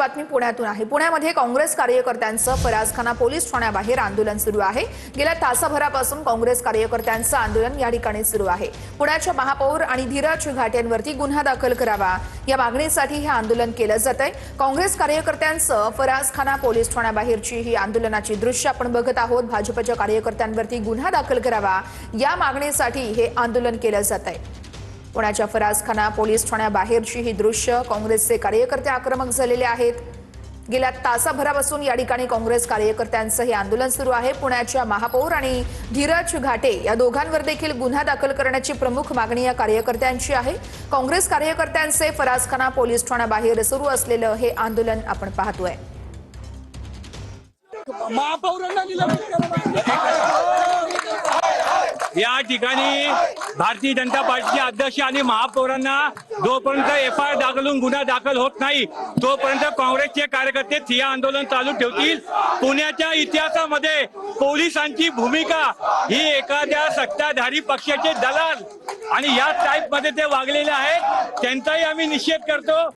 बातमी पुण्यातून आहे। पुण्यामध्ये काँग्रेस कार्यकर्त्यांचं फरासखाना पोलीस ठाण्याबाहेर आंदोलन सुरू आहे। गेल्या तासाभरापासून काँग्रेस कार्यकर्त्यांचं आंदोलन या ठिकाणी सुरू आहे। पुण्याच्या महापौर आणि धीरज घाटेंवरती गुन्हा दाखल करावा या मागणीसाठी हे आंदोलन केलं जातंय। काँग्रेस कार्यकर्त्यांचं फरासखाना पोलीस ठाण्याबाहेरची ही आंदोलनाची दृश्य आपण बघत आहोत। भाजपच्या कार्यकर्त्यांवरती गुन्हा दाखल करावा या मागणीसाठी हे आंदोलन केलं जातंय। पुण्याच्या फरासखाना पोलीस ठाण्याबाहेरची ही दृश्य काँग्रेसचे कार्यकर्ते आक्रमक झालेले आहेत। गेल्या तासाभरापासून या ठिकाणी काँग्रेस कार्यकर्त्यांचं हे आंदोलन सुरू आहे। पुण्याच्या महापौर आणि धीरज घाटे या दोघांवर देखील गुन्हा दाखल करण्याची प्रमुख मागणी या कार्यकर्त्यांची आहे। काँग्रेस कार्यकर्त्यांचे फरासखाना पोलीस ठाण्याबाहेर सुरू असलेलं हे आंदोलन आपण पाहतोय। या ठिकाणी भारतीय जनता पार्टीचे अध्यक्ष आणि महापौरांना जोपर्यंत एफआयआर दाखल होऊन गुन्हा दाखल होत नाही तोपर्यंत काँग्रेसचे कार्यकर्ते ठिय्या आंदोलन चालू ठेवतील। पुण्याच्या इतिहासामध्ये पोलिसांची भूमिका ही एखाद्या सत्ताधारी पक्षाचे दलाल आणि या टाईप मध्ये ते वागलेले आहेत, त्यांचाही आम्ही निषेध करतो।